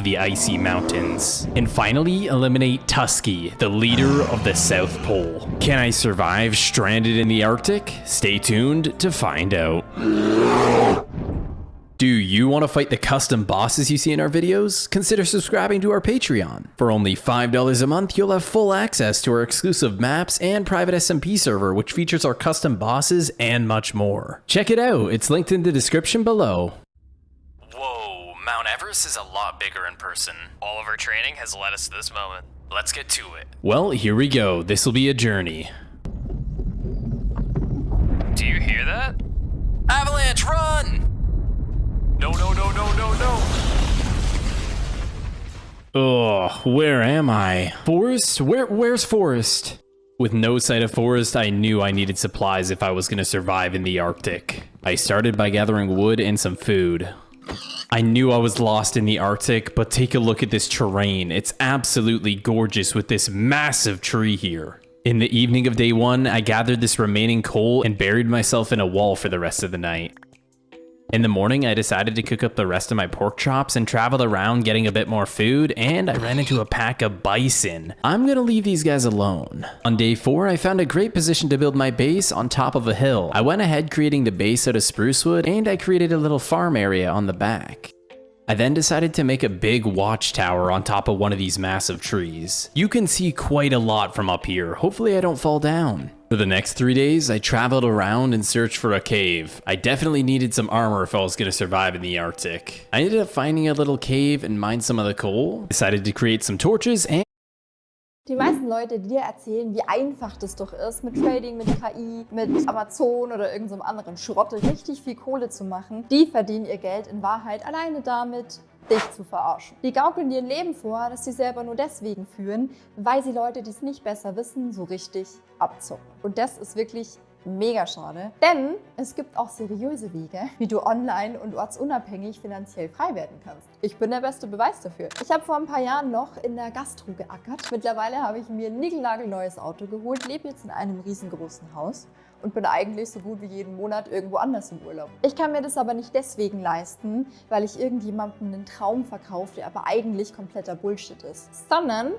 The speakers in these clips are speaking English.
the icy mountains. And finally, eliminate Tusky, the leader of the South Pole. Can I survive stranded in the Arctic? Stay tuned to find out. Do you want to fight the custom bosses you see in our videos? Consider subscribing to our Patreon. For only $5 a month, you'll have full access to our exclusive maps and private SMP server, which features our custom bosses and much more. Check it out, it's linked in the description below. Whoa, Mount Everest is a lot bigger in person. All of our training has led us to this moment. Let's get to it. Well, here we go. This will be a journey. Do you hear that? Avalanche, run! No, no, no, no, no, no! Ugh, where am I? Forest? Where's Forest? With no sight of Forest, I knew I needed supplies if I was gonna survive in the Arctic. I started by gathering wood and some food. I knew I was lost in the Arctic, but take a look at this terrain. It's absolutely gorgeous with this massive tree here. In the evening of day one, I gathered this remaining coal and buried myself in a wall for the rest of the night. In the morning, I decided to cook up the rest of my pork chops and traveled around getting a bit more food, and I ran into a pack of bison. I'm gonna leave these guys alone. On day 4, I found a great position to build my base on top of a hill. I went ahead creating the base out of spruce wood, and I created a little farm area on the back. I then decided to make a big watchtower on top of one of these massive trees. You can see quite a lot from up here. Hopefully I don't fall down. For the next 3 days, I traveled around and searched for a cave. I definitely needed some armor if I was gonna survive in the Arctic. I ended up finding a little cave and mined some of the coal. Decided to create some torches and Die meisten Leute, die dir erzählen, wie einfach das doch ist, mit Trading, mit KI, mit Amazon oder irgendeinem anderen Schrott richtig viel Kohle zu machen, die verdienen ihr Geld in Wahrheit alleine damit, dich zu verarschen. Die gaukeln dir ein Leben vor, das sie selber nur deswegen führen, weil sie Leute, die es nicht besser wissen, so richtig abzocken. Und das ist wirklich mega schade, denn es gibt auch seriöse Wege, wie du online und ortsunabhängig finanziell frei werden kannst. Ich bin der beste Beweis dafür. Ich habe vor ein paar Jahren noch in der Gastro geackert. Mittlerweile habe ich mir ein niegelnagelneues Auto geholt, lebe jetzt in einem riesengroßen Haus und bin eigentlich so gut wie jeden Monat irgendwo anders im Urlaub. Ich kann mir das aber nicht deswegen leisten, weil ich irgendjemandem einen Traum verkaufe, der aber eigentlich kompletter Bullshit ist, sondern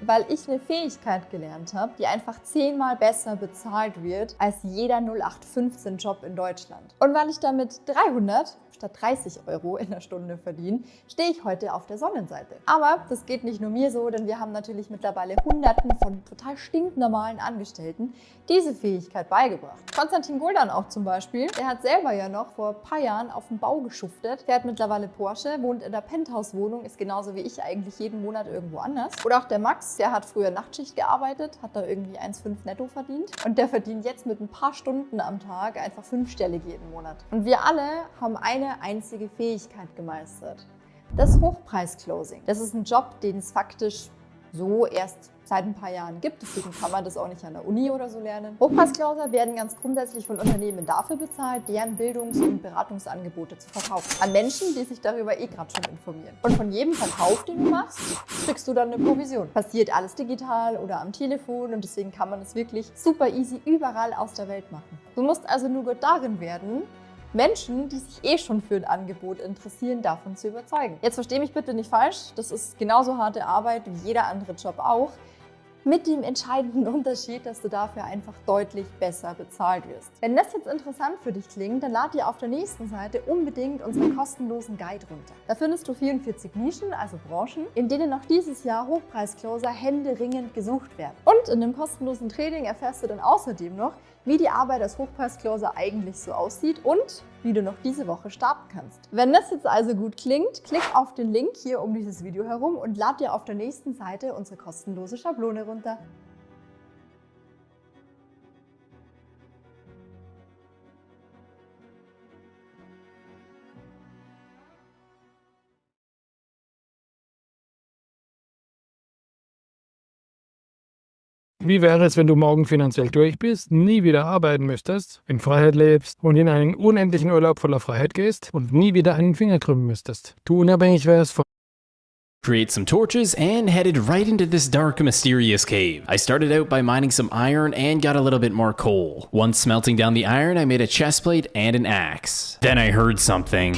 weil ich eine Fähigkeit gelernt habe, die einfach 10-mal besser bezahlt wird als jeder 0815-Job in Deutschland. Und weil ich damit 300 statt 30 Euro in der Stunde verdiene, stehe ich heute auf der Sonnenseite. Aber das geht nicht nur mir so, denn wir haben natürlich mittlerweile Hunderten von total stinknormalen Angestellten diese Fähigkeit beigebracht. Konstantin Guldan auch zum Beispiel, der hat selber ja noch vor ein paar Jahren auf dem Bau geschuftet, fährt mittlerweile Porsche, wohnt in der Penthouse-Wohnung, ist genauso wie ich eigentlich jeden Monat irgendwo anders. Oder auch der Max, der hat früher Nachtschicht gearbeitet, hat da irgendwie 1,5 netto verdient und der verdient jetzt mit ein paar Stunden am Tag einfach 5-stellig jeden Monat. Und wir alle haben eine einzige Fähigkeit gemeistert. Das Hochpreis-Closing. Das ist ein Job, den es faktisch so erst seit ein paar Jahren gibt, deswegen kann man das auch nicht an der Uni oder so lernen. Hochpreiscloser werden ganz grundsätzlich von Unternehmen dafür bezahlt, deren Bildungs- und Beratungsangebote zu verkaufen. An Menschen, die sich darüber gerade schon informieren. Und von jedem Verkauf, den du machst, kriegst du dann eine Provision. Passiert alles digital oder am Telefon und deswegen kann man es wirklich super easy überall aus der Welt machen. Du musst also nur gut darin werden, Menschen, die sich eh schon für ein Angebot interessieren, davon zu überzeugen. Jetzt versteh mich bitte nicht falsch, das ist genauso harte Arbeit wie jeder andere Job auch. Mit dem entscheidenden Unterschied, dass du dafür einfach deutlich besser bezahlt wirst. Wenn das jetzt interessant für dich klingt, dann lad dir auf der nächsten Seite unbedingt unseren kostenlosen Guide runter. Da findest du 44 Nischen, also Branchen, in denen noch dieses Jahr Hochpreiscloser händeringend gesucht werden. Und in dem kostenlosen Training erfährst du dann außerdem noch, wie die Arbeit als Hochpreiscloser eigentlich so aussieht und wie du noch diese Woche starten kannst. Wenn das jetzt also gut klingt, klick auf den Link hier um dieses Video herum und lad dir auf der nächsten Seite unsere kostenlose Schablone runter. Wie wäre es, wenn du morgen finanziell durch bist, nie wieder arbeiten müsstest, in Freiheit lebst und in einen unendlichen Urlaub voller Freiheit gehst und nie wieder einen Finger krümmen müsstest? Du unabhängig wärst von create some torches and headed right into this dark, mysterious cave. I started out by mining some iron and got a little bit more coal. Once smelting down the iron, I made a chestplate and an axe. Then I heard something.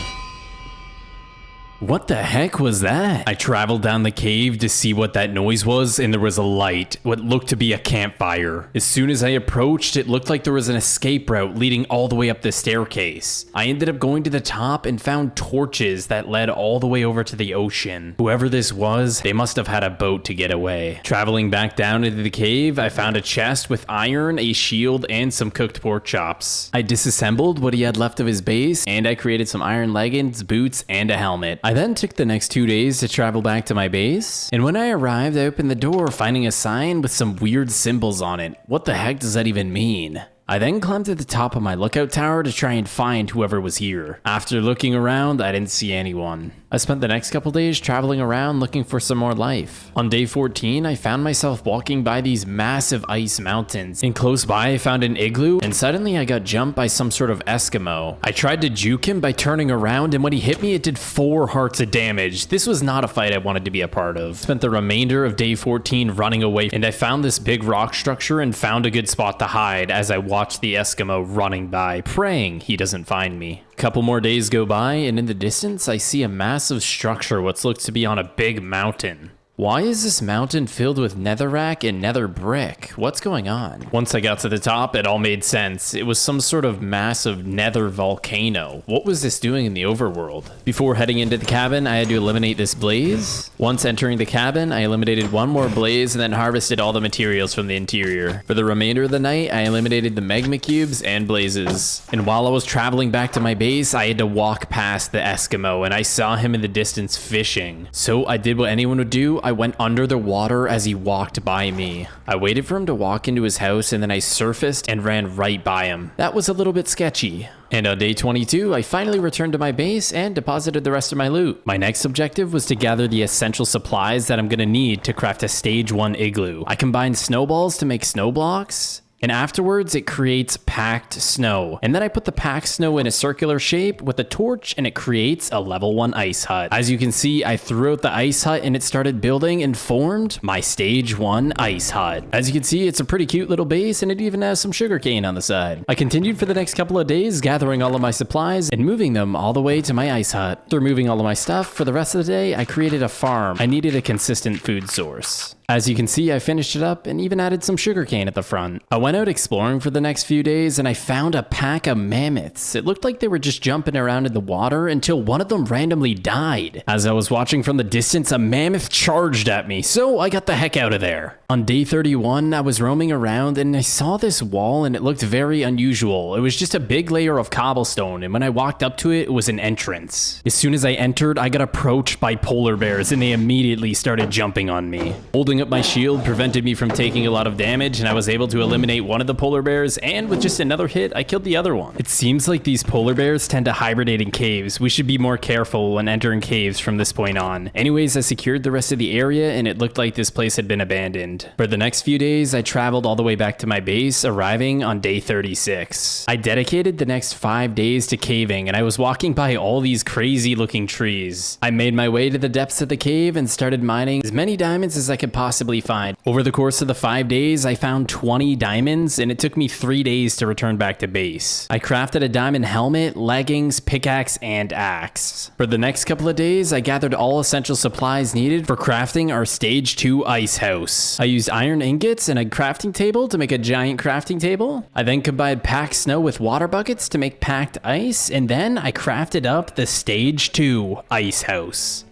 What the heck was that? I traveled down the cave to see what that noise was, and there was a light, what looked to be a campfire. As soon as I approached, it looked like there was an escape route leading all the way up the staircase. I ended up going to the top and found torches that led all the way over to the ocean. Whoever this was, they must have had a boat to get away. Traveling back down into the cave, I found a chest with iron, a shield, and some cooked pork chops. I disassembled what he had left of his base, and I created some iron leggings, boots, and a helmet. I then took the next 2 days to travel back to my base, and when I arrived, I opened the door, finding a sign with some weird symbols on it. What the heck does that even mean? I then climbed to the top of my lookout tower to try and find whoever was here. After looking around, I didn't see anyone. I spent the next couple days traveling around looking for some more life. On day 14, I found myself walking by these massive ice mountains, and close by I found an igloo, and suddenly I got jumped by some sort of Eskimo. I tried to juke him by turning around, and when he hit me, it did 4 hearts of damage. This was not a fight I wanted to be a part of. Spent the remainder of day 14 running away, and I found this big rock structure and found a good spot to hide as I watched the Eskimo running by, praying he doesn't find me. A couple more days go by, and in the distance, I see a massive structure what looks to be on a big mountain. Why is this mountain filled with netherrack and nether brick? What's going on? Once I got to the top, it all made sense. It was some sort of massive nether volcano. What was this doing in the overworld? Before heading into the cabin, I had to eliminate this blaze. Once entering the cabin, I eliminated one more blaze and then harvested all the materials from the interior. For the remainder of the night, I eliminated the magma cubes and blazes. And while I was traveling back to my base, I had to walk past the Eskimo, and I saw him in the distance fishing. So I did what anyone would do. I went under the water as he walked by me. I waited for him to walk into his house, and then I surfaced and ran right by him. That was a little bit sketchy. And on day 22, I finally returned to my base and deposited the rest of my loot. My next objective was to gather the essential supplies that I'm gonna need to craft a stage 1 igloo. I combined snowballs to make snow blocks, and afterwards it creates packed snow. And then I put the packed snow in a circular shape with a torch, and it creates a level 1 ice hut. As you can see, I threw out the ice hut and it started building and formed my stage 1 ice hut. As you can see, it's a pretty cute little base, and it even has some sugarcane on the side. I continued for the next couple of days, gathering all of my supplies and moving them all the way to my ice hut. After moving all of my stuff, for the rest of the day, I created a farm. I needed a consistent food source. As you can see, I finished it up and even added some sugarcane at the front. I went out exploring for the next few days, and I found a pack of mammoths. It looked like they were just jumping around in the water until one of them randomly died. As I was watching from the distance, a mammoth charged at me, so I got the heck out of there. On day 31, I was roaming around and I saw this wall, and it looked very unusual. It was just a big layer of cobblestone, and when I walked up to it, it was an entrance. As soon as I entered, I got approached by polar bears, and they immediately started jumping on me. Holding up my shield prevented me from taking a lot of damage, and I was able to eliminate one of the polar bears, and with just another hit, I killed the other one. It seems like these polar bears tend to hibernate in caves. We should be more careful when entering caves from this point on. Anyways, I secured the rest of the area, and it looked like this place had been abandoned. For the next few days, I traveled all the way back to my base, arriving on day 36. I dedicated the next 5 days to caving, and I was walking by all these crazy looking trees. I made my way to the depths of the cave and started mining as many diamonds as I could possibly find. Over the course of the 5 days, I found 20 diamonds, and it took me 3 days to return back to base. I crafted a diamond helmet, leggings, pickaxe, and axe. For the next couple of days, I gathered all essential supplies needed for crafting our stage 2 ice house. I used iron ingots and a crafting table to make a giant crafting table. I then combined packed snow with water buckets to make packed ice, and then I crafted up the stage 2 ice house.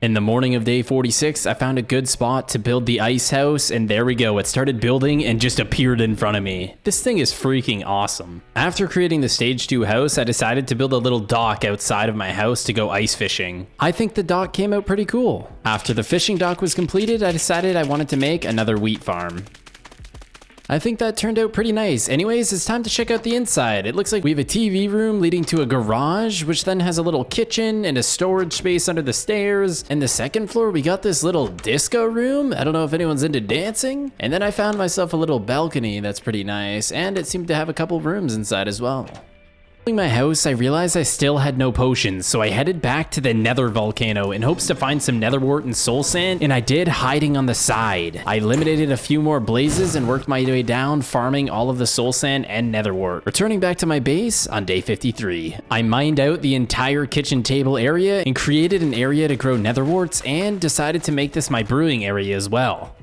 In the morning of day 46, I found a good spot to build the ice house, and there we go. It started building and just appeared in front of me. This thing is freaking awesome. After creating the stage 2 house, I decided to build a little dock outside of my house to go ice fishing. I think the dock came out pretty cool. After the fishing dock was completed, I decided I wanted to make another wheat farm. I think that turned out pretty nice. Anyways, it's time to check out the inside. It looks like we have a TV room leading to a garage, which then has a little kitchen and a storage space under the stairs. And the second floor, we got this little disco room. I don't know if anyone's into dancing. And then I found myself a little balcony that's pretty nice, and it seemed to have a couple rooms inside as well. In my house, I realized I still had no potions, so I headed back to the nether volcano in hopes to find some nether wart and soul sand, and I did, hiding on the side. I eliminated a few more blazes and worked my way down, farming all of the soul sand and nether wart. Returning back to my base on day 53. I mined out the entire kitchen table area and created an area to grow nether warts, and decided to make this my brewing area as well.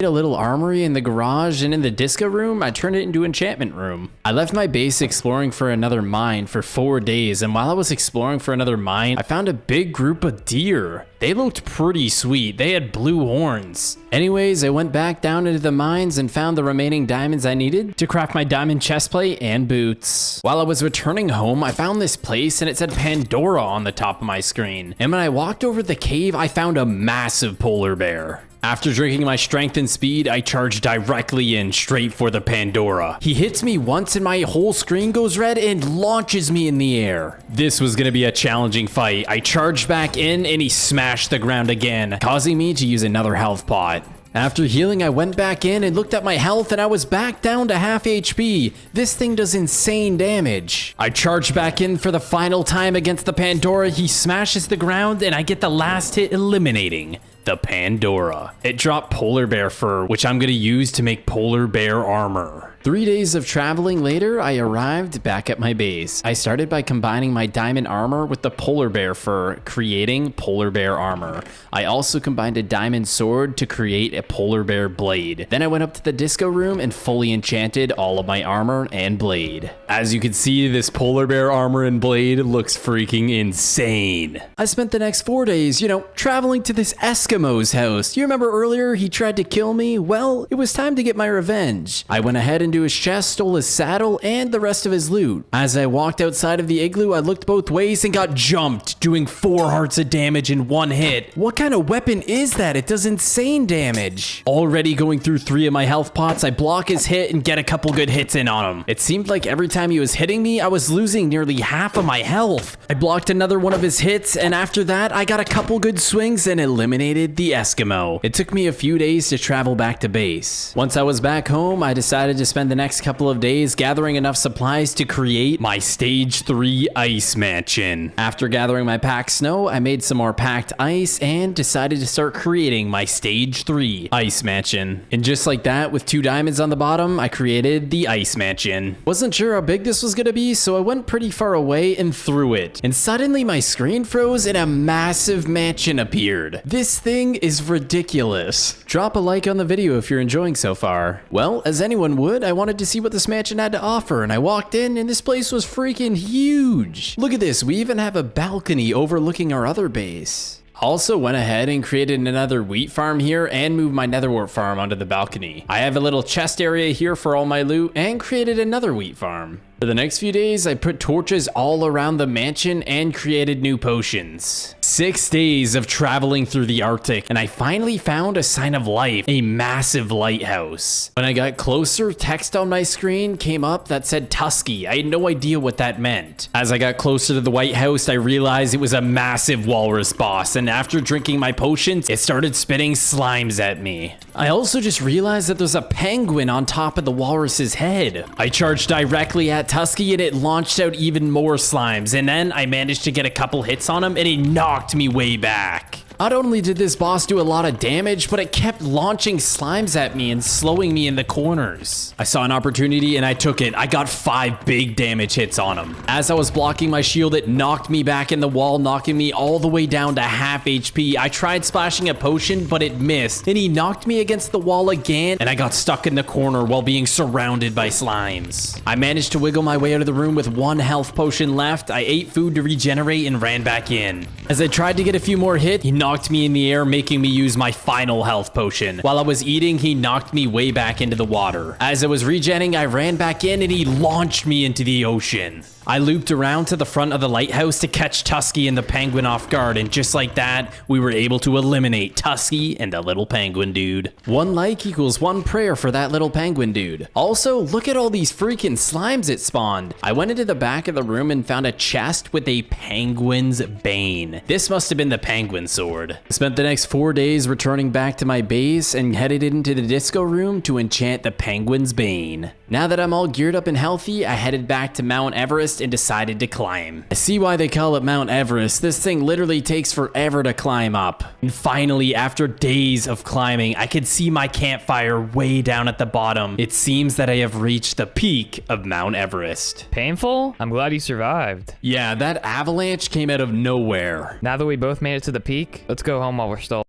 A little armory in the garage, and in the disco room, I turned it into enchantment room. I left my base exploring for another mine for 4 days, and while I was exploring for another mine, I found a big group of deer. They looked pretty sweet. They had blue horns. Anyways, I went back down into the mines and found the remaining diamonds I needed to craft my diamond chestplate and boots. While I was returning home, I found this place and it said Pandora on the top of my screen. And when I walked over the cave, I found a massive polar bear. After drinking my strength and speed, I charge directly in straight for the Pandora. He hits me once and my whole screen goes red and launches me in the air. This was gonna be a challenging fight. I charged back in and he smashed the ground again, causing me to use another health pot. After healing, I went back in and looked at my health and I was back down to half HP. This thing does insane damage. I charged back in for the final time against the Pandora. He smashes the ground and I get the last hit, eliminating the Pandora. It dropped polar bear fur, which I'm gonna use to make polar bear armor. 3 days of traveling later, I arrived back at my base. I started by combining my diamond armor with the polar bear fur, creating polar bear armor. I also combined a diamond sword to create a polar bear blade. Then I went up to the disco room and fully enchanted all of my armor and blade. As you can see, this polar bear armor and blade looks freaking insane. I spent the next 4 days, traveling to this Eskimo's house. You remember earlier he tried to kill me? Well, it was time to get my revenge. I went ahead and into his chest, stole his saddle, and the rest of his loot. As I walked outside of the igloo, I looked both ways and got jumped, doing 4 hearts of damage in 1 hit. What kind of weapon is that? It does insane damage. Already going through 3 of my health pots, I block his hit and get a couple good hits in on him. It seemed like every time he was hitting me, I was losing nearly half of my health. I blocked another one of his hits, and after that, I got a couple good swings and eliminated the Eskimo. It took me a few days to travel back to base. Once I was back home, I decided to spend the next couple of days gathering enough supplies to create my stage 3 ice mansion. After gathering my packed snow, I made some more packed ice and decided to start creating my stage 3 ice mansion. And just like that, with 2 diamonds on the bottom, I created the ice mansion. Wasn't sure how big this was gonna be, so I went pretty far away and threw it. And suddenly my screen froze and a massive mansion appeared. This thing is ridiculous. Drop a like on the video if you're enjoying so far. Well, as anyone would, I wanted to see what this mansion had to offer, and I walked in and this place was freaking huge. Look at this, we even have a balcony overlooking our other base. Also went ahead and created another wheat farm here and moved my netherwort farm onto the balcony. I have a little chest area here for all my loot and created another wheat farm. For the next few days, I put torches all around the mansion and created new potions. 6 days of traveling through the Arctic, and I finally found a sign of life, a massive lighthouse. When I got closer, text on my screen came up that said Tusky. I had no idea what that meant. As I got closer to the White House, I realized it was a massive walrus boss, and after drinking my potions, it started spitting slimes at me. I also just realized that there's a penguin on top of the walrus's head. I charged directly at Tusky and it launched out even more slimes, and then I managed to get a couple hits on him and he knocked me way back. Not only did this boss do a lot of damage, but it kept launching slimes at me and slowing me in the corners. I saw an opportunity and I took it. I got 5 big damage hits on him. As I was blocking my shield, it knocked me back in the wall, knocking me all the way down to half HP. I tried splashing a potion, but it missed. Then he knocked me against the wall again, and I got stuck in the corner while being surrounded by slimes. I managed to wiggle my way out of the room with 1 health potion left. I ate food to regenerate and ran back in. As I tried to get a few more hits, he knocked me in the air, making me use my final health potion. While I was eating, he knocked me way back into the water. As I was regenning, I ran back in and he launched me into the ocean. I looped around to the front of the lighthouse to catch Tusky and the penguin off guard, and just like that, we were able to eliminate Tusky and the little penguin dude. 1 like equals 1 prayer for that little penguin dude. Also, look at all these freaking slimes it spawned. I went into the back of the room and found a chest with a penguin's bane. This must have been the penguin sword. I spent the next 4 days returning back to my base and headed into the disco room to enchant the penguin's bane. Now that I'm all geared up and healthy, I headed back to Mount Everest and decided to climb. I see why they call it Mount Everest. This thing literally takes forever to climb up. And finally, after days of climbing, I could see my campfire way down at the bottom. It seems that I have reached the peak of Mount Everest. Painful? I'm glad you survived. Yeah, that avalanche came out of nowhere. Now that we both made it to the peak, let's go home while we're still